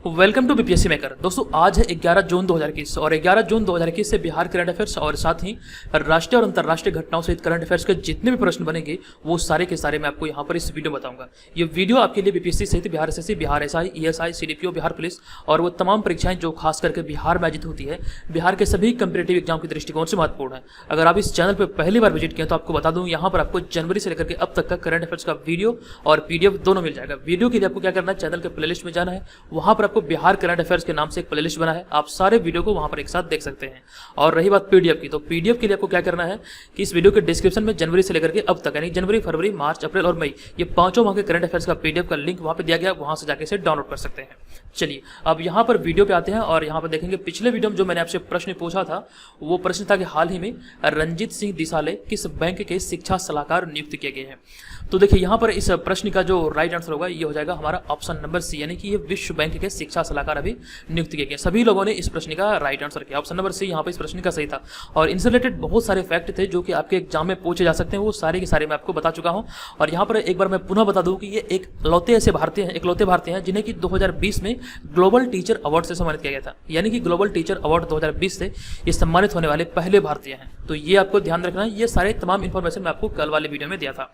Welcome to BPSC maker. दोस्तों आज है 11 जून 2021 और 11 जून 2021 से बिहार करंट अफेयर्स और साथ ही राष्ट्रीय और अंतर्राष्ट्रीय घटनाओं सहित करंट अफेयर्स के जितने भी प्रश्न बनेंगे वो सारे के सारे मैं आपको यहाँ पर इस वीडियो में बताऊंगा। ये वीडियो आपके लिए बीपीएससी सहित Bihar SSC, Bihar SI, ESI, CDPO, Bihar police और वो तमाम परीक्षाएं जो खास करके बिहार में आयोजित होती है, बिहार के सभी कंपेटिटिव एग्जाम के दृष्टिकोण से महत्वपूर्ण है। अगर आप इस चैनल पर पहली बार विजिट किया तो आपको बता दूं, यहाँ पर आपको जनवरी से लेकर के अब तक का करंट अफेयर्स का वीडियो और पीडीएफ दोनों मिल जाएगा। वीडियो के लिए आपको क्या करना है, चैनल के प्लेलिस्ट में जाना है, वहां पर आपको बिहार करंट अफेयर्स के नाम से एक प्लेलिस्ट बना है, आप सारे वीडियो को वहां पर एक साथ देख सकते हैं। और रही बात पीडीएफ की, तो पीडीएफ के लिए आपको क्या करना है कि इस वीडियो के डिस्क्रिप्शन में जनवरी से लेकर के अब तक यानी जनवरी, फरवरी, मार्च, अप्रैल और मई ये पांचों माह के करंट अफेयर्स का पीडीएफ का लिंक वहां पर दिया गया, वहां से जाके इसे डाउनलोड कर सकते हैं। चलिए अब यहाँ पर वीडियो पे आते हैं और यहाँ पर देखेंगे पिछले वीडियो में जो मैंने आपसे प्रश्न पूछा था वो प्रश्न था कि हाल ही में रंजीत सिंह दिसाले किस बैंक के शिक्षा सलाहकार नियुक्त किए गए हैं। तो देखिए यहाँ पर इस प्रश्न का जो राइट आंसर होगा ये हो जाएगा हमारा ऑप्शन नंबर सी, यानी कि ये विश्व बैंक के शिक्षा सलाहकार अभी नियुक्त किए गए। सभी लोगों ने इस प्रश्न का राइट आंसर किया, ऑप्शन नंबर सी यहाँ पर इस प्रश्न का सही था। और इनसे रिलेटेड बहुत सारे फैक्ट थे जो कि आपके एग्जाम में पूछे जा सकते हैं, वो सारे के सारे मैं आपको बता चुका हूँ। और यहाँ पर एक बार मैं पुनः बता दूँ कि ये इकलौते भारतीय हैं जिन्हें कि 2020 में ग्लोबल टीचर अवार्ड से सम्मानित किया गया था, यानी कि ग्लोबल टीचर अवार्ड 2020 से ये सम्मानित होने वाले पहले भारतीय हैं। तो ये आपको ध्यान रखना है, ये सारे तमाम इंफॉर्मेशन मैं आपको कल वाले वीडियो में दिया था।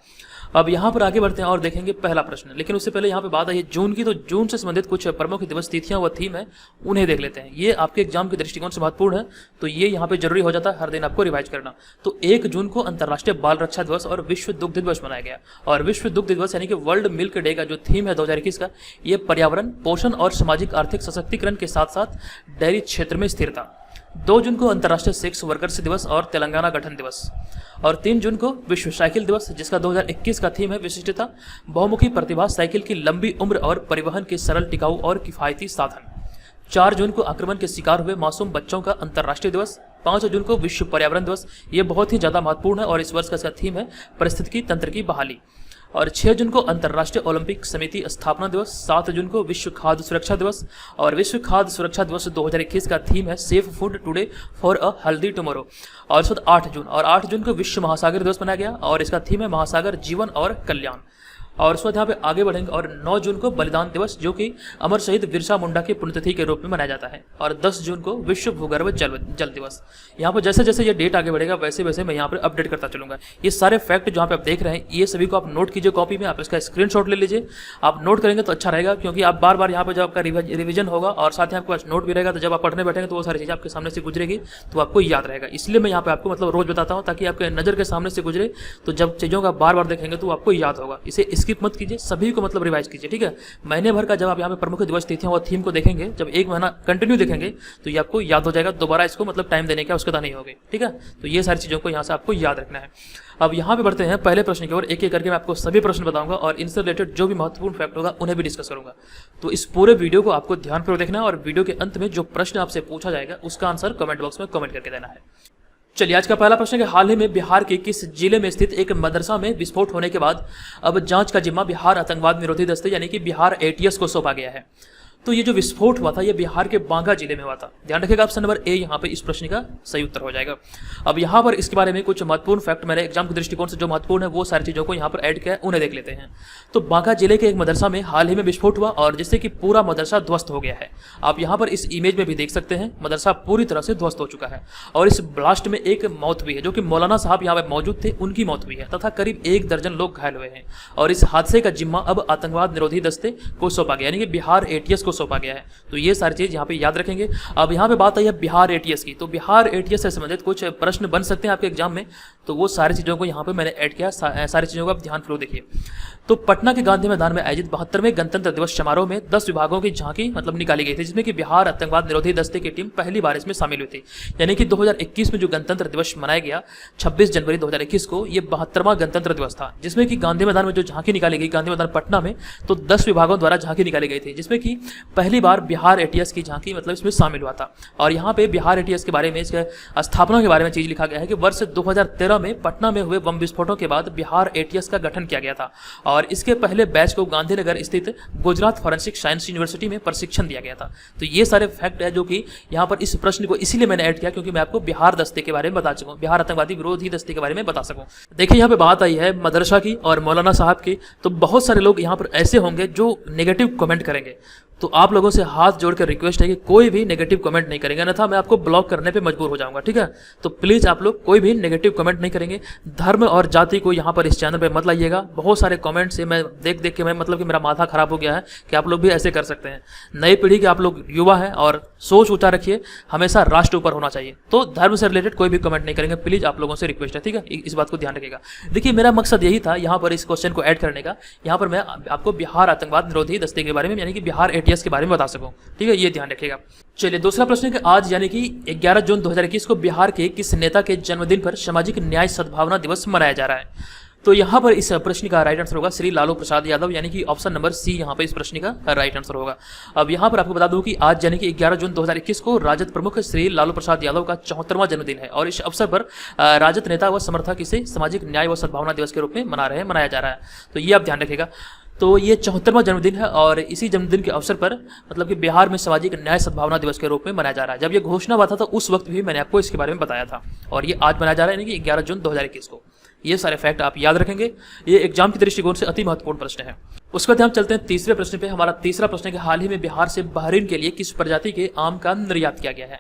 अब यहाँ पर आगे बढ़ते हैं और देखेंगे पहला प्रश्न, लेकिन उससे पहले यहाँ पे बात आई जून की, तो जून से संबंधित कुछ प्रमुख दिवस, तिथियां व थीम है उन्हें देख लेते हैं। ये आपके एग्जाम के दृष्टिकोण से महत्वपूर्ण है, तो ये यहाँ पे जरूरी हो जाता है हर दिन आपको रिवाइज करना। तो 1 जून को अंतर्राष्ट्रीय बाल रक्षा दिवस और विश्व दुग्ध दिवस मनाया गया। और विश्व दुग्ध दिवस यानी कि वर्ल्ड मिल्क डे का जो थीम है 2021 का, ये पर्यावरण, पोषण और सामाजिक आर्थिक सशक्तिकरण के साथ साथ डेयरी क्षेत्र में स्थिरता। 2 जून को अंतर्राष्ट्रीय सेक्स वर्कर्स दिवस और तेलंगाना गठन दिवस। और 3 जून को विश्व साइकिल दिवस, जिसका 2021 का थीम है विशिष्टता, बहुमुखी प्रतिभा, साइकिल की लंबी उम्र और परिवहन के सरल, टिकाऊ और किफायती साधन। 4 जून को आक्रमण के शिकार हुए मासूम बच्चों का अंतर्राष्ट्रीय दिवस। 5 जून को विश्व पर्यावरण दिवस, ये बहुत ही ज्यादा महत्वपूर्ण है और इस वर्ष का इसका थीम है पारिस्थितिकी तंत्र की बहाली। और 6 जून को अंतर्राष्ट्रीय ओलंपिक समिति स्थापना दिवस। 7 जून को विश्व खाद्य सुरक्षा दिवस और विश्व खाद्य सुरक्षा दिवस 2021 का थीम है safe food today for a healthy tomorrow. और इस 8 जून को विश्व महासागर दिवस मनाया गया और इसका थीम है महासागर जीवन और कल्याण। और उस वक्त यहाँ पे आगे बढ़ेंगे और 9 जून को बलिदान दिवस, जो कि अमर शहीद बिरसा मुंडा की पुण्यतिथि के रूप में मनाया जाता है। और 10 जून को विश्व भूगर्भ जल दिवस। यहाँ पर जैसे जैसे ये डेट आगे बढ़ेगा वैसे वैसे मैं यहाँ पर अपडेट करता चलूंगा। ये सारे फैक्ट जहाँ पे आप देख रहे हैं ये सभी को आप नोट कीजिए कॉपी में, आप इसका स्क्रीनशॉट ले लीजिए। आप नोट करेंगे तो अच्छा रहेगा, क्योंकि आप बार बार यहाँ पर जब आपका रिविजन होगा और साथ ही आपके पास नोट भी रहेगा, तो जब आप पढ़ने बैठेंगे तो वो सारी चीज़ें आपके सामने से गुजरेगी तो आपको याद रहेगा। इसलिए मैं यहाँ पे आपको मतलब रोज बताता हूँ ताकि आपके नजर के सामने से गुजरे, तो जब चीज़ों का बार बार देखेंगे तो आपको याद होगा। इसे स्किप मत कीजिए, सभी को मतलब रिवाइज कीजिए, ठीक है। महीने भर का जब आप यहाँ पे प्रमुख दिवस, तिथियों और थीम को देखेंगे, जब 1 महीना कंटिन्यू देखेंगे तो ये आपको याद हो जाएगा, दोबारा इसको मतलब टाइम देने की आवश्यकता नहीं होगी, ठीक है। तो ये सारी चीजों को यहाँ से आपको याद रखना है। अब यहाँ पे बढ़ते हैं पहले प्रश्न की ओर, एक एक करके मैं आपको सभी प्रश्न बताऊंगा और इनसे रिलेटेड जो भी महत्वपूर्ण फैक्ट होगा उन्हें भी डिस्कस करूंगा। तो इस पूरे वीडियो को आपको ध्यानपूर्वक देखना है और वीडियो के अंत में जो प्रश्न आपसे पूछा जाएगा उसका आंसर कमेंट बॉक्स में कमेंट करके देना है। चलिए आज का पहला प्रश्न है कि हाल ही में बिहार के किस जिले में स्थित एक मदरसा में विस्फोट होने के बाद अब जांच का जिम्मा बिहार आतंकवाद निरोधी दस्ते यानी कि बिहार एटीएस को सौंपा गया है। तो ये जो विस्फोट हुआ था ये बिहार के बांका जिले में हुआ था। ध्यान रखिएगा, ऑप्शन नंबर ए यहाँ पे इस प्रश्न का सही उत्तर हो जाएगा। अब यहाँ पर इसके बारे में कुछ महत्वपूर्ण फैक्ट मैंने एग्जाम के दृष्टिकोण से जो महत्वपूर्ण है वो सारी चीजों को यहाँ पर ऐड किया है, उन्हें देख लेते हैं। तो बांका जिले के एक मदरसा में हाल ही में विस्फोट हुआ और जिससे कि पूरा मदरसा ध्वस्त हो गया है। आप यहाँ पर इस इमेज में भी देख सकते हैं, मदरसा पूरी तरह से ध्वस्त हो चुका है। और इस ब्लास्ट में एक मौत हुई है, जो कि मौलाना साहब यहाँ पर मौजूद थे, उनकी मौत हुई है, तथा करीब 1 दर्जन लोग घायल हुए हैं। और इस हादसे का जिम्मा अब आतंकवाद निरोधी दस्ते को सौंपा गया, यानी कि बिहार एटीएस को सौंपा गया है। तो ये सारी चीज यहाँ पे याद रखेंगे। अब यहाँ पे बात आई है बिहार एटीएस की, तो बिहार एटीएस से संबंधित कुछ प्रश्न बन सकते हैं आपके एग्जाम में, तो वो सारी चीजों को यहाँ पे मैंने ऐड किया, सारी चीजों को आप ध्यानपूर्वक देखिए। तो पटना के गांधी मैदान में आयोजित 72वें गणतंत्र दिवस समारोह में 10 विभागों की झांकी मतलब निकाली गई थी, जिसमें कि बिहार आतंकवाद निरोधी दस्ते की टीम पहली बार इसमें शामिल हुई थी। यानी कि 2021 में जो गणतंत्र दिवस मनाया गया 26 जनवरी 2021 को, ये 72वां गणतंत्र दिवस था, जिसमें कि गांधी मैदान में जो झांकी निकाली गई, गांधी मैदान पटना में, तो 10 विभागों द्वारा झांकी निकाली गई थी, जिसमें कि पहली बार बिहार एटीएस की झांकी मतलब इसमें शामिल हुआ था। और यहाँ पे बिहार एटीएस के बारे में, इसके स्थापना के बारे में चीज लिखा गया है कि वर्ष 2013 में पटना में हुए बम विस्फोटों के बाद बिहार एटीएस का गठन किया गया था और इसके पहले बैच को गांधीनगर स्थित गुजरात फॉरेंसिक साइंस यूनिवर्सिटी में प्रशिक्षण दिया गया था। तो ये सारे फैक्ट है जो कि यहाँ पर इस प्रश्न को इसीलिए मैंने ऐड किया क्योंकि मैं आपको बिहार दस्ते के बारे में बता सकूं, बिहार आतंकवादी विरोधी दस्ते के बारे में बता सकूं। देखिए यहाँ पे बात आई है मदरसा की और मौलाना साहब की, तो बहुत सारे लोग यहाँ पर ऐसे होंगे जो नेगेटिव कमेंट करेंगे। तो आप लोगों से हाथ जोड़कर रिक्वेस्ट है कि कोई भी नेगेटिव कमेंट नहीं करेंगे, अन्यथा मैं आपको ब्लॉक करने पे मजबूर हो जाऊंगा, ठीक है। तो प्लीज आप लोग कोई भी नेगेटिव कमेंट नहीं करेंगे। धर्म और जाति को यहाँ पर इस चैनल पे मत लाइएगा। बहुत सारे कमेंट से मैं देख देख के मैं मतलब कि मेरा माथा खराब हो गया है कि आप लोग भी ऐसे कर सकते हैं। नई पीढ़ी के आप लोग युवा हैं और सोच ऊंचा रखिए, हमेशा राष्ट्र ऊपर होना चाहिए। तो धर्म से रिलेटेड कोई भी कमेंट नहीं करेंगे, प्लीज आप लोगों से रिक्वेस्ट है, ठीक है। इस बात को ध्यान रखिएगा। देखिए मेरा मकसद यही था यहाँ पर इस क्वेश्चन को ऐड करने का। यहाँ पर मैं आपको बिहार आतंकवाद निरोधी दस्ते के बारे में यानी कि बिहार ATS के बारे में बता सकूं, ठीक है, ये ध्यान रखिएगा। चलिए दूसरा प्रश्न है कि आज यानी कि 11 जून 2021 को बिहार के किस नेता के जन्मदिन पर सामाजिक न्याय सद्भावना दिवस मनाया जा रहा है। तो यहाँ पर इस प्रश्न का राइट आंसर होगा श्री लालू प्रसाद यादव, यानी कि ऑप्शन नंबर सी यहाँ पे इस प्रश्न का राइट आंसर होगा। अब यहाँ पर आपको बता दूं कि आज यानी कि 11 जून 2021 को राजद प्रमुख श्री लालू प्रसाद यादव का 74वां जन्मदिन है और इस अवसर पर राजद नेता व समर्थक इसे सामाजिक न्याय व सद्भावना दिवस के रूप में मनाया जा रहा है। तो ये आप ध्यान रखिएगा। तो ये 74वां जन्मदिन है और इसी जन्मदिन के अवसर पर मतलब कि बिहार में सामाजिक न्याय सद्भावना दिवस के रूप में मनाया जा रहा है। जब ये घोषणा हुआ था तो उस वक्त भी मैंने आपको इसके बारे में बताया था और ये आज मनाया जा रहा है यानी कि 11 जून 2021 को। ये सारे फैक्ट आप याद रखेंगे, ये एग्जाम की दृष्टिकोण से अति महत्वपूर्ण प्रश्न है। उसके बाद हम चलते हैं तीसरे प्रश्न पे। हमारा तीसरा प्रश्न है कि हाल ही में बिहार से बहरीन के लिए किस प्रजाति के आम का निर्यात किया गया है।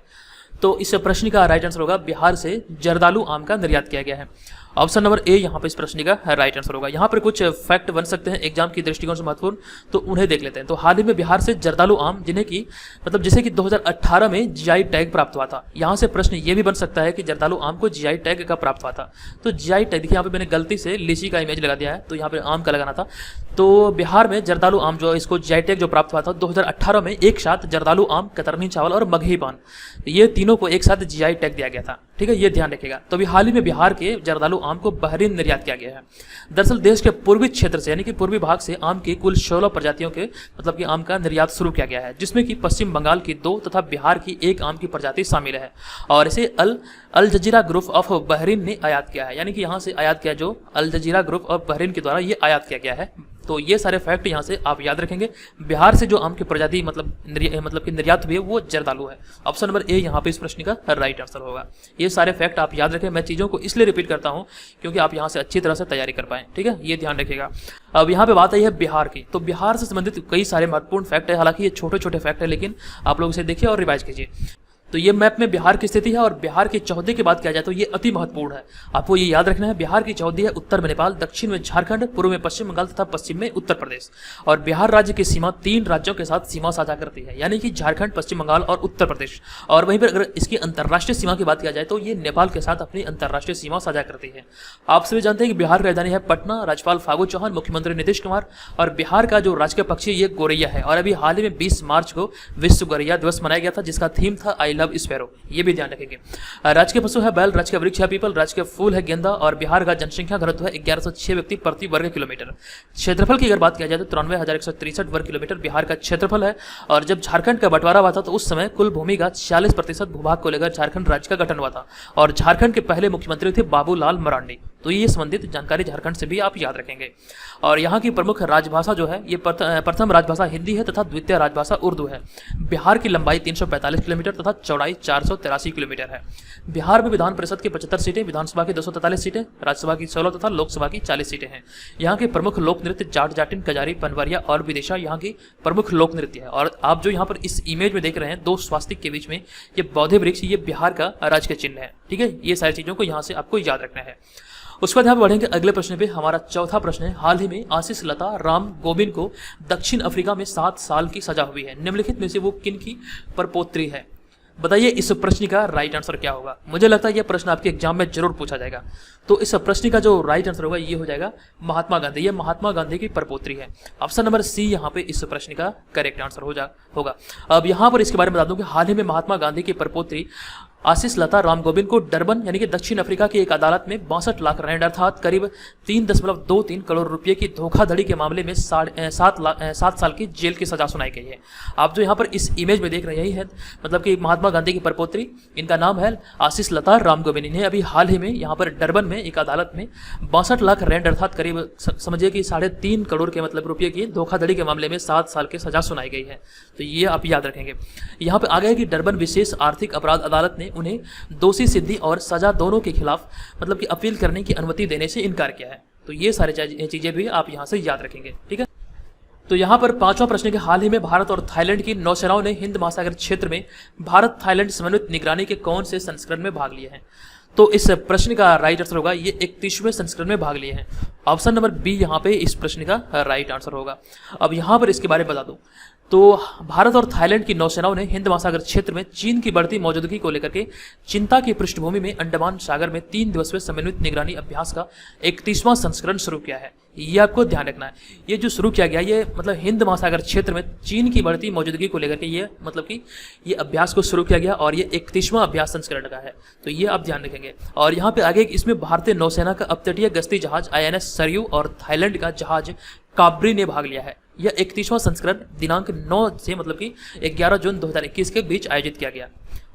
तो इस प्रश्न का राइट आंसर होगा बिहार से जर्दालू आम का निर्यात किया गया है। ऑप्शन नंबर ए यहाँ पे इस प्रश्न का राइट आंसर होगा। यहाँ पर कुछ फैक्ट बन सकते हैं एग्जाम की दृष्टिकोण से महत्वपूर्ण, तो उन्हें देख लेते हैं। तो हाल ही में बिहार से जर्दालू आम जिन्हें की मतलब जैसे कि 2018 में GI टैग प्राप्त हुआ था। यहाँ से प्रश्न ये भी बन सकता है कि जर्दालू आम को GI टैग का प्राप्त हुआ था। तो GI टैग देखिए यहाँ पे मैंने गलती से लीची का इमेज लगा दिया है, तो यहाँ पे आम का लगाना था। तो बिहार में जर्दालू आम जो इसको GI टैग जो प्राप्त हुआ था 2018 में, एक साथ जर्दालू आम, कतरनी चावल और मगही पान, ये तीनों को एक साथ GI टैग दिया गया था, ठीक है, ये ध्यान रखिएगा। तो अभी हाल ही में बिहार के जर्दालू आम को बहरीन निर्यात किया गया है। दरअसल देश के पूर्वी क्षेत्र से यानी कि पूर्वी भाग से आम की कुल 16 प्रजातियों के मतलब कि आम का निर्यात शुरू किया गया है, जिसमें कि पश्चिम बंगाल की 2 तथा बिहार की 1 आम की प्रजाति शामिल है और इसे अल जजीरा ग्रुप ऑफ बहरीन ने आयात किया है। यानी कि यहाँ से आयात किया, जो अल जजीरा ग्रुप ऑफ बहरीन के द्वारा ये आयात किया गया है। तो ये सारे फैक्ट यहाँ से आप याद रखेंगे। बिहार से जो आम की प्रजाति मतलब कि निर्यात हुई है वो जर्दालू है। ऑप्शन नंबर ए यहाँ पे इस प्रश्न का राइट आंसर होगा। ये सारे फैक्ट आप याद रखें। मैं चीज़ों को इसलिए रिपीट करता हूँ क्योंकि आप यहाँ से अच्छी तरह से तैयारी कर पाएं, ठीक है, ये ध्यान रखिएगा। अब यहाँ पे बात आई है बिहार की, तो बिहार से संबंधित कई सारे महत्वपूर्ण फैक्ट है। हालांकि ये छोटे छोटे फैक्ट है, लेकिन आप लोग इसे देखिए और रिवाइज कीजिए। तो ये मैप में बिहार की स्थिति है और बिहार की चौहदी की बात किया जाए तो ये अति महत्वपूर्ण है। आपको ये याद रखना है, बिहार की चौहदी है उत्तर में नेपाल, दक्षिण में झारखंड, पूर्व में पश्चिम बंगाल तथा पश्चिम में उत्तर प्रदेश। और बिहार राज्य की सीमा 3 राज्यों के साथ सीमा साझा करती है, यानी कि झारखंड, पश्चिम बंगाल और उत्तर प्रदेश। और वहीं पर अगर इसकी अंतर्राष्ट्रीय सीमा की बात किया जाए तो ये नेपाल के साथ अपनी अंतर्राष्ट्रीय सीमा साझा करती है। आप सभी जानते हैं कि बिहार की राजधानी है पटना, राज्यपाल फागू चौहान, मुख्यमंत्री नीतीश कुमार, और बिहार का जो राजकीय पक्षी ये गोरैया है। और अभी हाल ही में 20 मार्च को विश्व गोरैया दिवस मनाया गया था, जिसका थीम था आई लव स्पैरो। ये भी ध्यान रखेंगे। राजकीय पशु है बैल, राजकीय वृक्ष है पीपल, राजकीय फूल है गेंदा। और बिहार का जनसंख्या घनत्व है 1106 व्यक्ति प्रति वर्ग किलोमीटर। क्षेत्रफल की अगर बात किया जाए तो 93,163 वर्ग किलोमीटर बिहार का क्षेत्रफल है। और जब झारखंड का बंटवारा हुआ था तो उस समय कुल भूमि का 46% भूभाग को लेकर झारखंड राज्य का गठन हुआ था और झारखंड के पहले मुख्यमंत्री थे बाबूलाल मरांडी। तो ये संबंधित जानकारी झारखंड से भी आप याद रखेंगे। और यहाँ की प्रमुख राजभाषा जो है ये प्रथम राजभाषा हिंदी है तथा द्वितीय राजभाषा उर्दू है। बिहार की लंबाई 345 किलोमीटर तथा चौड़ाई 483 किलोमीटर है। बिहार में विधान परिषद की 75 सीटें, विधानसभा की 243 सीटें, राज्यसभा की 16 तथा लोकसभा की 40 सीटें हैं। यहाँ के प्रमुख लोक नृत्य जाट जाटिन, कजारी, पनवरिया और विदिशा यहाँ की प्रमुख लोक नृत्य है। और आप जो यहाँ पर इस इमेज में देख रहे हैं 2 स्वास्तिक के बीच में ये बौद्धे वृक्ष, ये बिहार का राजकीय चिन्ह है, ठीक है। ये सारी चीजों को यहाँ से आपको याद रखना है। उसके बाद यहाँ बढ़ेंगे अगले प्रश्न पे। हमारा चौथा प्रश्न है, हाल ही में आशीष लता राम गोविंद को दक्षिण अफ्रीका में 7 साल की सजा हुई है। निम्नलिखित में से वो किन की परपोत्री है? बताइए इस प्रश्न का राइट आंसर क्या होगा। मुझे लगता है यह प्रश्न आपके एग्जाम में जरूर पूछा जाएगा। तो इस प्रश्न का जो राइट आंसर होगा ये हो जाएगा महात्मा गांधी। ये महात्मा गांधी की परपोत्री है। ऑप्शन नंबर सी यहाँ पे इस प्रश्न का करेक्ट आंसर होगा। अब यहाँ पर इसके बारे में बता दूं कि हाल ही में महात्मा गांधी की परपोत्री आशीष लता राम गोविंद को डरबन यानी कि दक्षिण अफ्रीका की एक अदालत में 62 लाख रैंड अर्थात करीब 3.23 करोड़ रुपए की धोखाधड़ी के मामले में 7 साल की जेल की सजा सुनाई गई है। आप जो यहाँ पर इस इमेज में देख रहे हैं मतलब कि महात्मा गांधी की परपोत्री, इनका नाम है आशीष लता राम गोविंद। इन्हें अभी हाल ही में यहाँ पर डरबन में एक अदालत में 62 लाख रैंड अर्थात करीब समझिए कि 3.5 करोड़ के मतलब रुपये की धोखाधड़ी के मामले में 7 साल की सजा सुनाई गई है। तो ये आप याद रखेंगे। यहाँ पर आगे है कि डरबन विशेष आर्थिक अपराध अदालत ने उन्हें दोषी सिद्धि और सजा दोनों के खिलाफ मतलब कि अपील करने की अनुमति देने से इनकार किया है। तो ये सारी चीजें भी आप यहां से याद रखेंगे, ठीक है। तो यहाँ पर पांचवा प्रश्न के हाल ही में भारत और थाईलैंड की नौसेनाओं ने हिंद महासागर क्षेत्र में भारत थाईलैंड समन्वित निगरानी के कौन से संस्करण में भाग लिए हैं? तो इस प्रश्न का राइट आंसर होगा ये 31वें संस्करण में भाग लिए हैं। ऑप्शन नंबर बी यहाँ पे इस प्रश्न का राइट आंसर होगा। अब यहाँ पर इसके बारे में बता दूं तो भारत और थाईलैंड की नौसेनाओं ने हिंद महासागर क्षेत्र में चीन की बढ़ती मौजूदगी को लेकर के चिंता की पृष्ठभूमि में अंडमान सागर में 3 दिवसीय समन्वित निगरानी अभ्यास का 31वां संस्करण शुरू किया है। ये आपको ध्यान रखना है। ये जो शुरू किया गया ये मतलब हिंद महासागर क्षेत्र में चीन की बढ़ती मौजूदगी को लेकर के ये मतलब कि ये अभ्यास को शुरू किया गया और ये 31वां अभ्यास संस्करण का है। तो ये आप ध्यान रखेंगे। और यहाँ पे आगे इसमें भारतीय नौसेना का अपतटीय गश्ती जहाज INS सरयू और थाईलैंड का जहाज काब्री ने भाग लिया है। यह 31वां संस्करण दिनांक 9 से मतलब कि 11 जून 2021 के बीच आयोजित किया गया।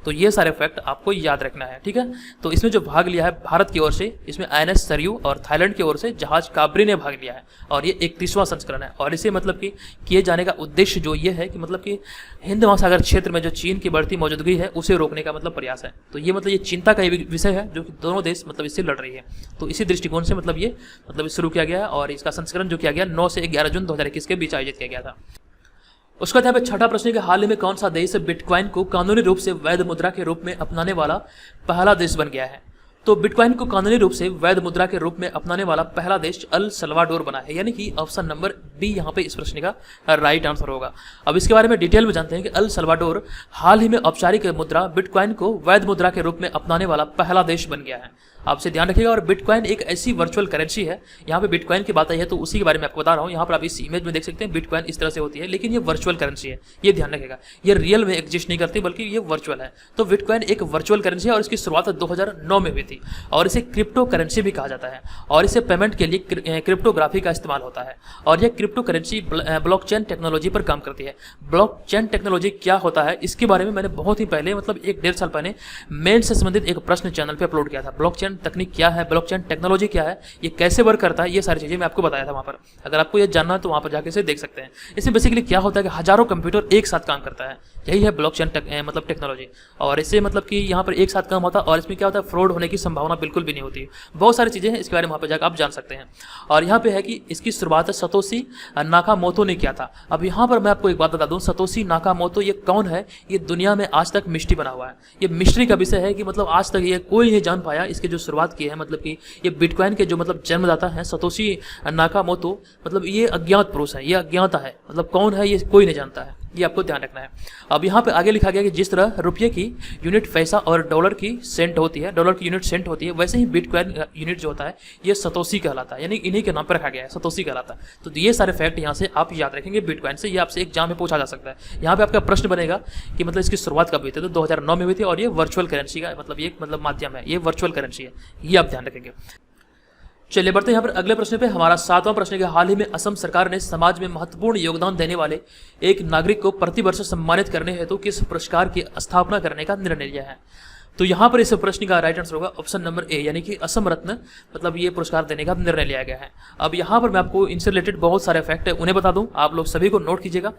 तो ये सारे फैक्ट आपको याद रखना है, ठीक है। तो इसमें जो भाग लिया है भारत की ओर से इसमें INS सरयू और थाईलैंड की ओर से जहाज काब्री ने भाग लिया है और ये 31वां संस्करण है। और इसे मतलब कि किए जाने का उद्देश्य जो ये है कि मतलब कि हिंद महासागर क्षेत्र में जो चीन की बढ़ती मौजूदगी है उसे रोकने का मतलब प्रयास है। तो ये मतलब ये चिंता का विषय है जो कि दोनों देश मतलब इससे लड़ रही है। तो इसी दृष्टिकोण से मतलब ये मतलब शुरू किया गया और इसका संस्करण जो किया गया 9 से 11 जून 2021 के बीच आयोजित किया गया था। उसके बाद यहाँ पे छठा प्रश्न है कि हाल ही में कौन सा देश बिटकॉइन को कानूनी रूप से वैध मुद्रा के रूप में अपनाने वाला पहला देश बन गया है? तो बिटकॉइन को कानूनी रूप से वैध मुद्रा के रूप में अपनाने वाला पहला देश अल सल्वाडोर बना है, यानी कि ऑप्शन नंबर बी यहाँ पे इस प्रश्न का राइट आंसर होगा। अब इसके बारे में डिटेल में जानते हैं कि अल सल्वाडोर हाल ही में औपचारिक मुद्रा बिटकॉइन को वैध मुद्रा के रूप में अपनाने वाला पहला देश बन गया है। आपसे ध्यान रखिएगा। और बिटकॉइन एक ऐसी वर्चुअल करेंसी है, यहाँ पे बिटकॉइन की बात आई है तो उसी के बारे में आपको बता रहा हूँ। यहाँ पर आप इस इमेज में देख सकते हैं बिटकॉइन इस तरह से होती है, लेकिन ये वर्चुअल करेंसी है, ये ध्यान रखिएगा। ये रियल में एग्जिस्ट नहीं करती बल्कि ये वर्चुअल है। तो बिटकॉइन एक वर्चुअल करेंसी है और इसकी शुरुआत 2009 में हुई थी और इसे क्रिप्टो करेंसी भी कहा जाता है और इसे पेमेंट के लिए क्रिप्टोग्राफी का इस्तेमाल होता है। और यह क्रिप्टो करेंसी ब्लॉकचेन टेक्नोलॉजी पर काम करती है। ब्लॉकचेन टेक्नोलॉजी क्या होता है इसके बारे में मैंने बहुत ही पहले मतलब 1-1.5 साल पहले मेन से संबंधित एक प्रश्न चैनल पर अपलोड किया था। ब्लॉकचेन तकनीक क्या है, ब्लॉकचेन टेक्नोलॉजी क्या है, ये कैसे वर्क करता है, ये सारी चीजें मैं आपको बताया था वहां पर। अगर आपको ये जानना है तो वहां पर जाके इसे देख सकते हैं। इसमें बेसिकली क्या होता है कि हजारों कंप्यूटर एक साथ काम करता है, यही है ब्लॉकचेन मतलब टेक्नोलॉजी। और इससे मतलब कि यहाँ पर एक साथ काम होता है और इसमें क्या होता है फ्रॉड होने की संभावना बिल्कुल भी नहीं होती। बहुत सारी चीजें हैं इसके बारे में वहाँ पर जाकर आप जान सकते हैं। और यहाँ पे है कि इसकी शुरुआत सतोशी नाकामोतो ने किया था। अब यहाँ पर मैं आपको एक बात बता दूं, सतोशी नाकामोतो ये कौन है, ये दुनिया में आज तक मिस्ट्री बना हुआ है। ये मिस्ट्री का विषय है कि मतलब आज तक ये कोई नहीं जान पाया इसकी जो शुरुआत की है। मतलब कि ये बिटकॉइन के जो मतलब जन्मदाता हैं सतोशी नाकामोतो, मतलब ये अज्ञात पुरुष है, ये अज्ञाता है, मतलब कौन है ये कोई नहीं जानता है, ये आपको ध्यान रखना है। अब यहाँ पे आगे लिखा गया कि जिस तरह रुपये की यूनिट पैसा और डॉलर की सेंट होती है, डॉलर की यूनिट सेंट होती है, वैसे ही बिटकॉइन यूनिट जो होता है ये सतोशी कहलाता है, यानी इन्हीं के नाम पर रखा गया है, सतोशी कहलाता है। तो ये सारे फैक्ट यहाँ से आप याद रखेंगे बिटकॉइन से, ये आपसे एग्जाम में पूछा जा सकता है। यहाँ पे आपका प्रश्न बनेगा कि मतलब इसकी शुरुआत कब हुई थी, तो 2009 में हुई थी और ये वर्चुअल करेंसी का मतलब ये मतलब माध्यम है, ये वर्चुअल करेंसी है, ये आप ध्यान रखेंगे। चलिए बढ़ते हैं यहाँ पर अगले प्रश्न पे। हमारा 7वां प्रश्न है, हाल ही में असम सरकार ने समाज में महत्वपूर्ण योगदान देने वाले एक नागरिक को प्रतिवर्ष सम्मानित करने हेतु किस पुरस्कार की स्थापना करने का निर्णय लिया है? तो यहाँ पर इस प्रश्न का राइट आंसर होगा ऑप्शन नंबर ए, यानी कि असम रत्न मतलब ये पुरस्कार देने का निर्णय लिया गया है। अब यहाँ पर मैं आपको इनसे रिलेटेड बहुत सारे फैक्ट है उन्हें बता दूं, आप लोग सभी को नोट कीजिएगा।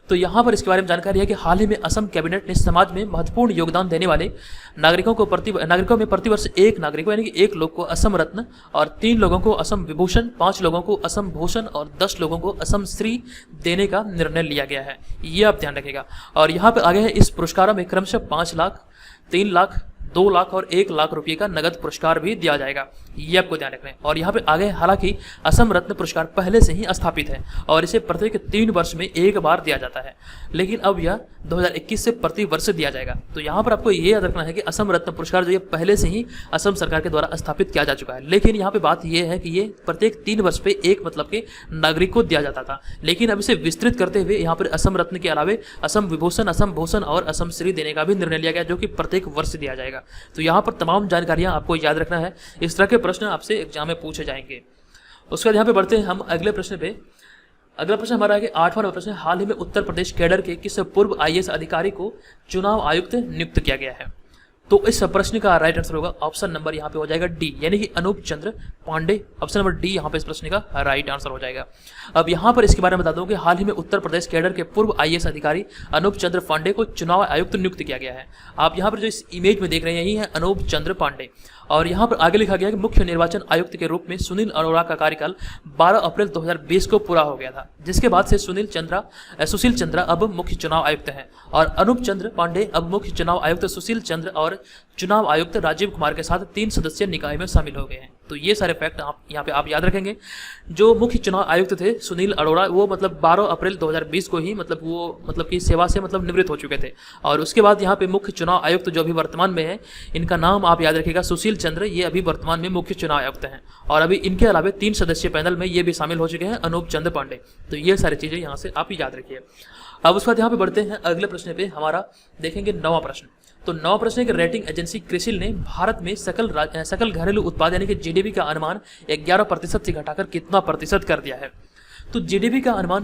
तो यहाँ पर इसके बारे में जानकारी है कि हाल ही में असम कैबिनेट ने समाज में महत्वपूर्ण योगदान देने वाले नागरिकों में प्रतिवर्ष एक नागरिक को यानी कि एक लोग को असम रत्न और 3 लोगों को असम विभूषण, 5 लोगों को असम भूषण और 10 लोगों को असम श्री देने का निर्णय लिया गया है, ये आप ध्यान रखिएगा। और यहाँ पे आगे है इस पुरस्कारों में क्रमशः 5 लाख, 3 लाख, 2 लाख और 1 लाख रुपए का नगद पुरस्कार भी दिया जाएगा, ये आपको ध्यान रखना है। और यहाँ पे आगे हालांकि असम रत्न पुरस्कार पहले से ही स्थापित है और इसे प्रत्येक 3 वर्ष में एक बार दिया जाता है, लेकिन अब यह 2021 से प्रति वर्ष दिया जाएगा। तो यहाँ पर आपको ये याद रखना है कि असम रत्न पुरस्कार जो ये पहले से ही असम सरकार के द्वारा स्थापित किया जा चुका है, लेकिन यहाँ पे बात ये है कि ये प्रत्येक 3 वर्ष पे एक मतलब के नागरिक को दिया जाता था, लेकिन अब इसे विस्तृत करते हुए यहाँ पर असम रत्न के अलावे असम विभूषण, असम भूषण और असम श्री देने का भी निर्णय लिया गया, जो कि प्रत्येक वर्ष दिया जाएगा। तो यहाँ पर तमाम जानकारियां आपको याद रखना है, इस तरह के प्रश्न आपसे एग्जाम में पूछे जाएंगे। उसके बाद यहाँ पे बढ़ते हैं हम अगले प्रश्न पे। अगला प्रश्न हमारा है कि 8वां प्रश्न, हाल ही में उत्तर प्रदेश कैडर के किस पूर्व IAS अधिकारी को चुनाव आयुक्त नियुक्त किया गया है? तो इस प्रश्न का राइट आंसर होगा ऑप्शन नंबर यहाँ पे हो जाएगा डी, यानी कि अनूप चंद्र पांडे। ऑप्शन नंबर डी यहाँ पे इस प्रश्न का राइट आंसर हो जाएगा। अब यहाँ पर इसके बारे में बता दूं कि हाल ही में उत्तर प्रदेश कैडर के पूर्व IAS अधिकारी अनूप चंद्र पांडे को चुनाव आयुक्त नियुक्त किया गया है। आप यहाँ पर जो इस इमेज में देख रहे हैं यही है अनूप चंद्र पांडे। और यहाँ पर आगे लिखा गया है कि मुख्य निर्वाचन आयुक्त के रूप में सुनील अरोड़ा का कार्यकाल 12 अप्रैल 2020 को पूरा हो गया था, जिसके बाद से सुशील चंद्रा अब मुख्य चुनाव आयुक्त हैं और अनूप चंद्र पांडे अब मुख्य चुनाव आयुक्त सुशील चंद्र और चुनाव आयुक्त राजीव कुमार के साथ 3 सदस्यीय निकाय में शामिल हो गए हैं। तो ये सारे फैक्ट आप यहाँ पे आप याद रखेंगे। जो मुख्य चुनाव आयुक्त थे सुनील अरोड़ा, वो मतलब 12 अप्रैल 2020 को ही वो कि सेवा से निवृत्त हो चुके थे। और उसके बाद यहाँ पे मुख्य चुनाव आयुक्त जो अभी वर्तमान में है, इनका नाम आप याद रखिएगा सुशील चंद्र, ये अभी वर्तमान में मुख्य चुनाव आयुक्त हैं। और अभी इनके अलावा 3 सदस्यीय पैनल में ये भी शामिल हो चुके हैं, अनूप चंद्र पांडे। तो ये सारी चीज़ें यहाँ से आप याद रखिए। अब उसके बाद यहाँ पे बढ़ते हैं अगले प्रश्न पे, हमारा देखेंगे 9वां प्रश्न। तो 9वां प्रश्न की रेटिंग एजेंसी क्रिसिल ने भारत में सकल घरेलू उत्पाद यानी कि जीडीपी का अनुमान 11% से घटाकर कितना प्रतिशत कर दिया है। तो जीडीपी का अनुमान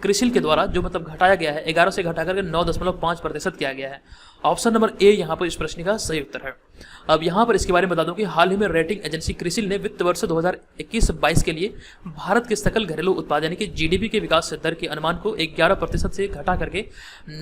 क्रिसिल के द्वारा जो घटाया गया है 11 से घटाकर 9.5% किया गया है। ऑप्शन नंबर ए यहाँ पर इस प्रश्न का सही उत्तर है। अब यहाँ पर इसके बारे में बता दूं कि हाल ही में रेटिंग एजेंसी क्रिसिल ने वित्त वर्ष 2021-22 के लिए भारत के सकल घरेलू उत्पाद यानी कि जीडीपी के विकास दर के अनुमान को 11% से घटा करके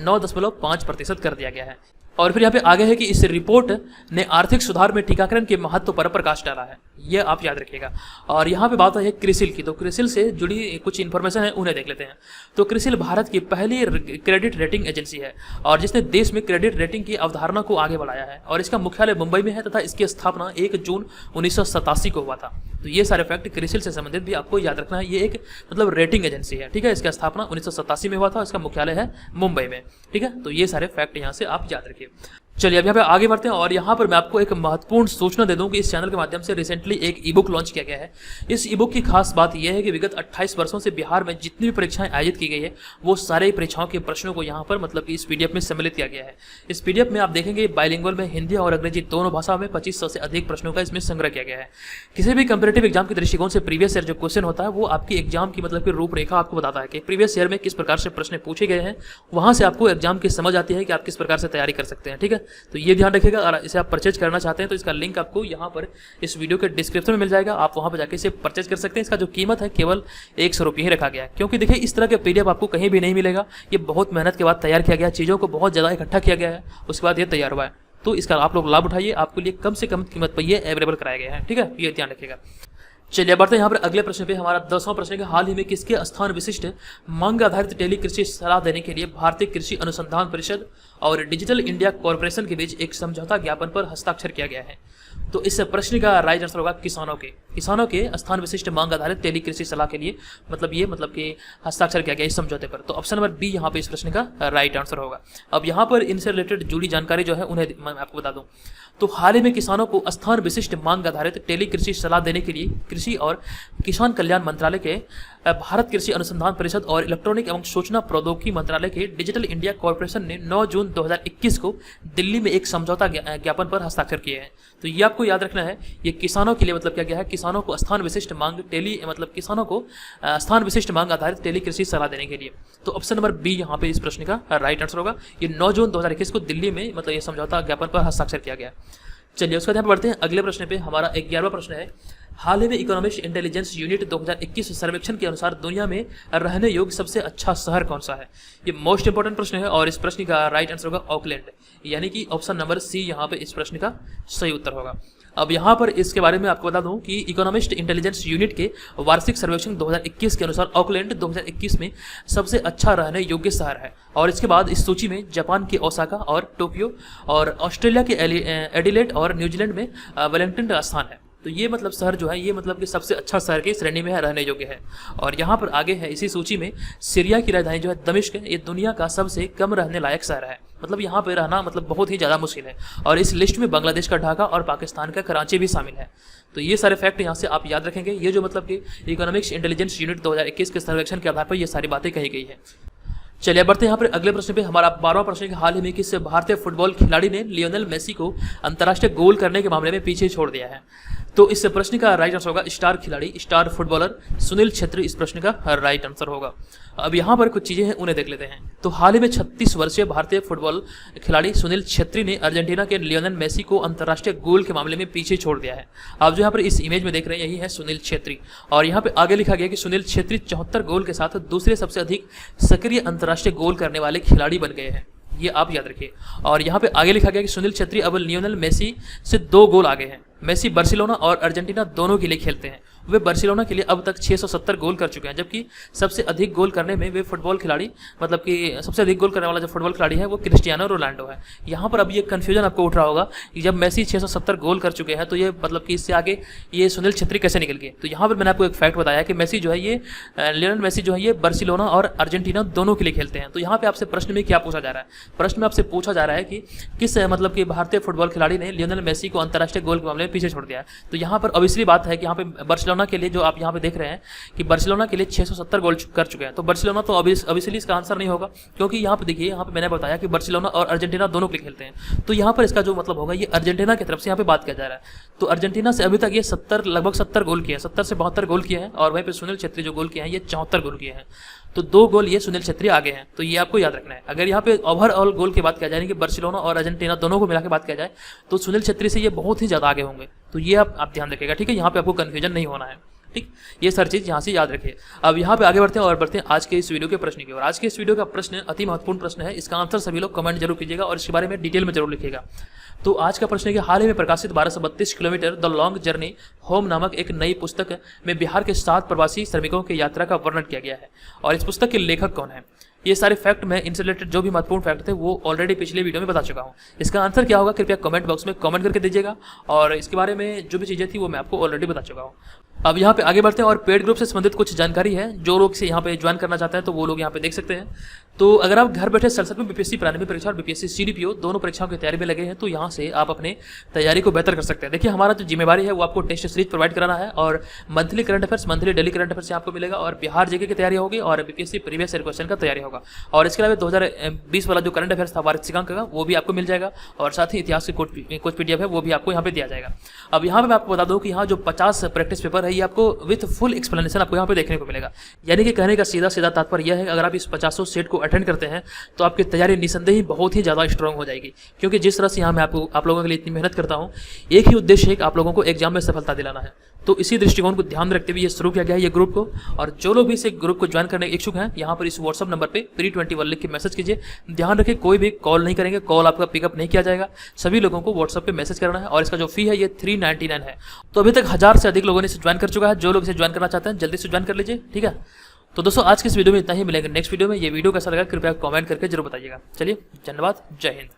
9.5% कर दिया गया है। और फिर यहाँ पे आगे है कि इस रिपोर्ट ने आर्थिक सुधार में टीकाकरण के महत्व पर प्रकाश डाला है, ये आप याद रखिएगा। और यहाँ पे बात है क्रिसिल की, तो क्रिसिल से जुड़ी कुछ इन्फॉर्मेशन है, उन्हें देख लेते हैं। तो क्रिसिल भारत की पहली क्रेडिट रेटिंग एजेंसी है और जिसने देश में क्रेडिट रेटिंग की अवधारणा को आगे बढ़ाया है और इसका मुख्यालय मुंबई में है तथा इसकी स्थापना 1 जून 1987 को हुआ था। तो ये सारे फैक्ट क्रिसिल से संबंधित भी आपको याद रखना है। ये एक रेटिंग एजेंसी है, ठीक है। इसका स्थापना 1987 में हुआ था, इसका मुख्यालय है मुंबई में, ठीक है। तो ये सारे फैक्ट यहाँ से आप याद रखिए। चलिए अब यहाँ पे आगे बढ़ते हैं और यहाँ पर मैं आपको एक महत्वपूर्ण सूचना दे दूं कि इस चैनल के माध्यम से रिसेंटली एक ई बुक लॉन्च किया गया है। इस ई बुक की खास बात यह है कि विगत 28 वर्षों से बिहार में जितनी भी परीक्षाएं आयोजित की गई है वो सारे परीक्षाओं के प्रश्नों को यहाँ पर इस पीडीएफ में सम्मिलित किया गया है। इस पीडीएफ में आप देखेंगे बाइलिंगुअल में हिंदी और अंग्रेजी दोनों भाषा में 2500 से अधिक प्रश्नों का इसमें संग्रह किया गया है। किसी भी कंपेरेटिव एग्जाम के दृष्टिकोण से प्रीवियस ईयर जो क्वेश्चन होता है वो आपकी एग्जाम की कि रूपरेखा आपको बताता है कि प्रीवियस ईयर में किस प्रकार से प्रश्न पूछे गए हैं। वहां से आपको एग्जाम की समझ आती है कि आप किस प्रकार से तैयारी कर सकते हैं, ठीक है। तो ये ध्यान रखिएगा। और इसे आप परचेज करना चाहते हैं तो इसका लिंक आपको यहाँ पर इस वीडियो के डिस्क्रिप्शन में मिल जाएगा, आप वहां पर जाकर इसे परचेज कर सकते हैं। इसका जो कीमत है केवल 100 रुपये ही रखा गया है, क्योंकि देखिए इस तरह के पीडीएफ आपको कहीं भी नहीं मिलेगा। ये बहुत मेहनत के बाद तैयार किया गया, चीज़ों को बहुत ज़्यादा इकट्ठा किया गया है, उसके बाद ये तैयार हुआ है। तो इसका आप लोग लाभ उठाइए, आपके लिए कम से कम कीमत पर ये अवेलेबल कराया गया है, ठीक है। ये ध्यान रखिएगा। चलिए बढ़ते हैं यहाँ पर अगले प्रश्न पे। हमारा 10वां प्रश्न है, हाल ही में किसके स्थान विशिष्ट मांग आधारित टेली कृषि सलाह देने के लिए भारतीय कृषि अनुसंधान परिषद और डिजिटल इंडिया कॉर्पोरेशन के बीच एक समझौता ज्ञापन पर हस्ताक्षर किया गया है। तो इस प्रश्न का राइट आंसर होगा किसानों के स्थान विशिष्ट मांग आधारित टेली कृषि सलाह के लिए कि हस्ताक्षर किया गया इस समझौते पर। तो ऑप्शन नंबर बी यहाँ पे इस प्रश्न का राइट आंसर होगा। अब यहाँ पर इनसे रिलेटेड जुड़ी जानकारी जो है उन्हें मैं आपको बता दूं। तो हाल ही में किसानों को स्थान विशिष्ट मांग आधारित टेली कृषि सलाह देने के लिए कृषि और किसान कल्याण मंत्रालय के भारत कृषि अनुसंधान परिषद और इलेक्ट्रॉनिक एवं सूचना प्रौद्योगिकी मंत्रालय के डिजिटल इंडिया कॉर्पोरेशन ने 9 जून 2021 को दिल्ली में एक समझौता ज्ञापन पर हस्ताक्षर किए हैं। तो ये आपको याद रखना है, ये किसानों के लिए क्या गया है, किसानों को स्थान विशिष्ट मांग किसानों को स्थान विशिष्ट मांग आधारित टेली कृषि सलाह देने के लिए। तो ऑप्शन नंबर बी यहाँ पे इस प्रश्न का राइट आंसर होगा। ये 9 जून 2021 को दिल्ली में ये समझौता ज्ञापन पर हस्ताक्षर किया गया। चलिए उसके बाद यहाँ बढ़ते हैं अगले प्रश्न पे। हमारा 11वां प्रश्न है, हाल ही में इकोनॉमिक्स इंटेलिजेंस यूनिट 2021 सर्वेक्षण के अनुसार दुनिया में रहने योग्य सबसे अच्छा शहर कौन सा है। ये मोस्ट इंपोर्टेंट प्रश्न है और इस प्रश्न का राइट आंसर होगा ऑकलैंड, यानी कि ऑप्शन नंबर सी यहाँ पे इस प्रश्न का सही उत्तर होगा। अब यहाँ पर इसके बारे में आपको बता दूं कि इकोनॉमिस्ट इंटेलिजेंस यूनिट के वार्षिक सर्वेक्षण 2021 के अनुसार ऑकलैंड 2021 में सबसे अच्छा रहने योग्य शहर है। और इसके बाद इस सूची में जापान के ओसाका और टोक्यो और ऑस्ट्रेलिया के एडिलेड और न्यूजीलैंड में वेलिंगटन का स्थान है। तो ये शहर जो है ये कि सबसे अच्छा शहर की श्रेणी में रहने योग्य है। और यहाँ पर आगे है इसी सूची में सीरिया की राजधानी जो है दमिश्क, ये दुनिया का सबसे कम रहने लायक शहर है। यहाँ पे रहना बहुत ही ज़्यादा मुश्किल है। और इस लिस्ट में बांग्लादेश का ढाका और पाकिस्तान का कराची भी शामिल है। तो ये सारे फैक्ट यहाँ से आप याद रखेंगे। ये जो कि इकोनॉमिक्स इंटेलिजेंस यूनिट 2021 के सर्वेक्षण के आधार पर ये सारी बातें कही गई है। चलिए बढ़ते हैं यहाँ पर अगले प्रश्न पे। हमारा 12वां प्रश्न, हाल ही में किस भारतीय फुटबॉल खिलाड़ी ने लियोनेल मेसी को अंतर्राष्ट्रीय गोल करने के मामले में पीछे छोड़ दिया है। तो इस प्रश्न का राइट आंसर होगा स्टार खिलाड़ी, स्टार फुटबॉलर सुनील छेत्री इस प्रश्न का राइट आंसर होगा। अब यहाँ पर कुछ चीज़ें हैं उन्हें देख लेते हैं। तो हाल ही में 36 वर्षीय भारतीय फुटबॉल खिलाड़ी सुनील छेत्री ने अर्जेंटीना के लियोनेल मेसी को अंतर्राष्ट्रीय गोल के मामले में पीछे छोड़ दिया है। आप जो यहाँ पर इस इमेज में देख रहे हैं यही है सुनील छेत्री। और यहाँ पे आगे लिखा गया कि सुनील छेत्री 74 गोल के साथ दूसरे सबसे अधिक सक्रिय अंतर्राष्ट्रीय गोल करने वाले खिलाड़ी बन गए हैं। ये आप याद रखिए। और यहाँ पे आगे लिखा गया कि सुनील छेत्री अब लियोनेल मेसी से 2 गोल आगे हैं। मेसी बार्सिलोना और अर्जेंटीना दोनों के लिए खेलते हैं। वे बार्सिलोना के लिए अब तक 670 गोल कर चुके हैं, जबकि सबसे अधिक गोल करने में वे फुटबॉल खिलाड़ी, मतलब कि सबसे अधिक गोल करने वाला जो फुटबॉल खिलाड़ी है वो क्रिस्टियानो रोनाल्डो है। यहाँ पर अब ये कन्फ्यूजन आपको उठ रहा होगा कि जब मेसी 670 गोल कर चुके हैं तो ये मतलब कि इससे आगे ये सुनील छेत्री कैसे निकल गए। तो यहाँ पर मैंने आपको एक फैक्ट बताया कि मेसी जो है ये लियोनेल मेसी जो है ये बार्सिलोना और अर्जेंटीना दोनों के लिए खेलते हैं। तो यहाँ पे आपसे प्रश्न में क्या पूछा जा रहा है, प्रश्न में आपसे पूछा जा रहा है कि किस मतलब कि भारतीय फुटबॉल खिलाड़ी ने लियोनेल मेसी को अंतर्राष्ट्रीय गोल के मामले में पीछे छोड़ दिया है। तो यहाँ पर ऑब्वियसली बात है कि यहाँ पे बार्सिलोना के लिए जो आप यहाँ पे देख रहे हैं कि बार्सिलोना के लिए 670 गोल कर चुके हैं। तो बार्सिलोना तो ऑब्वियसली इसका आंसर नहीं होगा, क्योंकि यहाँ पे देखिए, यहाँ पे मैंने बताया कि बार्सिलोना और अर्जेंटीना दोनों के लिए खेलते हैं। तो यहाँ पर इसका जो मतलब होगा ये अर्जेंटीना की तरफ से यहाँ पे बात किया जा रहा है। तो अर्जेंटीना से अभी तक ये लगभग 70 गोल किए हैं, 70 से 72 गोल किए हैं, और वहीं पे सुनील छेत्री जो गोल किए हैं ये 74 गोल किए हैं। तो 2 गोल ये सुनील छेत्री आगे हैं। तो ये आपको याद रखना है। अगर यहाँ पे ओवरऑल गोल की बात किया जाए कि बार्सिलोना और अर्जेंटीना दोनों को मिला के बात किया जाए तो सुनील छेत्री से ये बहुत ही ज़्यादा आगे होंगे। तो ये आप ध्यान रखिएगा, ठीक है। यहाँ पे आपको कन्फ्यूजन नहीं होना है, ठीक। ये सर चीज़ यहाँ से याद रखिए। अब यहाँ पे आगे बढ़ते हैं और बढ़ते हैं आज के इस वीडियो के प्रश्न की ओर। आज के इस वीडियो का प्रश्न अति महत्वपूर्ण प्रश्न है। इसका आंसर सभी लोग कमेंट जरूर कीजिएगा और इसके बारे में डिटेल में जरूर लिखिएगा। तो आज का प्रश्न है कि हाल ही में प्रकाशित 1232 kilometre the long journey home नामक एक नई पुस्तक में बिहार के 7 प्रवासी श्रमिकों की यात्रा का वर्णन किया गया है, और इस पुस्तक के लेखक कौन है। ये सारे फैक्ट मैं इनसे रिलेटेड जो भी महत्वपूर्ण फैक्ट थे वो ऑलरेडी पिछले वीडियो में बता चुका हूँ। इसका आंसर क्या होगा कृपया कमेंट बॉक्स में कमेंट करके दीजिएगा, और इसके बारे में जो भी चीज़ें थी वो मैं आपको ऑलरेडी बता चुका हूँ। अब यहाँ पे आगे बढ़ते हैं और पेड ग्रुप से संबंधित कुछ जानकारी है। जो लोग से यहाँ पे ज्वाइन करना चाहते हैं तो वो लोग यहाँ पे देख सकते हैं। तो अगर आप घर बैठे सरसठ में बीपीएससी प्रारंभिक परीक्षा और बीपीएससी सीडीपीओ दोनों परीक्षाओं की तैयारी में लगे हैं तो यहाँ से आप अपने तैयारी को बेहतर कर सकते हैं। देखिए, हमारा जो जिम्मेवारी है वो आपको टेस्ट सीरीज प्रोवाइड कराना है, और monthly current affairs, monthly daily current affairs आपको मिलेगा, और बिहार जेके की तैयारी होगी, और बीपीएससी प्रीवियस ईयर क्वेश्चन का तैयारी होगा। और इसके अलावा 2020 वाला जो करंट अफेयर्स था वार्षिकांक का वो भी आपको मिल जाएगा, और साथ ही इतिहास के कुछ पीडीएफ है वो भी आपको यहाँ पे दिया जाएगा। अब यहाँ पे मैं आपको बता दूँ कि यहाँ जो 50 प्रैक्टिस पेपर है ये आपको विथ फुल एक्सप्लेनेशन आपको यहाँ पे देखने को मिलेगा। यानी कि कहने का सीधा सीधा तात्पर्य यह है कि अगर आप इस 50 सेट को अटेंड करते हैं तो आपकी तैयारी निसंदेह ही बहुत ही ज़्यादा स्ट्रांग हो जाएगी। क्योंकि जिस तरह से यहाँ मैं आप लोगों के लिए इतनी मेहनत करता हूँ, एक ही उद्देश्य है कि आप लोगों को एग्जाम में सफलता दिलाना है। तो इसी दृष्टिकोण को ध्यान रखते हुए ये शुरू किया गया है ये ग्रुप को। और जो लोग भी इस ग्रुप को ज्वाइन करने के इच्छुक हैं, यहाँ पर इस व्हाट्सअप नंबर पे PRI21 लिख के मैसेज कीजिए। ध्यान रखिए, कोई भी कॉल नहीं करेंगे, कॉल आपका पिकअप नहीं किया जाएगा। सभी लोगों को व्हाट्सअप पे मैसेज करना है, और इसका जो फी है ये 399 है। तो अभी तक 1000 से अधिक लोगों ने इसे ज्वाइन कर चुका है। जो लोग इसे ज्वाइन करना चाहते हैं जल्दी से ज्वाइन कर लीजिए, ठीक है। तो दोस्तों, आज के इस वीडियो में इतना ही। मिलेंगे नेक्स्ट वीडियो में। ये वीडियो कैसा लगा कृपया कमेंट करके जरूर बताइएगा। चलिए, धन्यवाद, जय हिंद।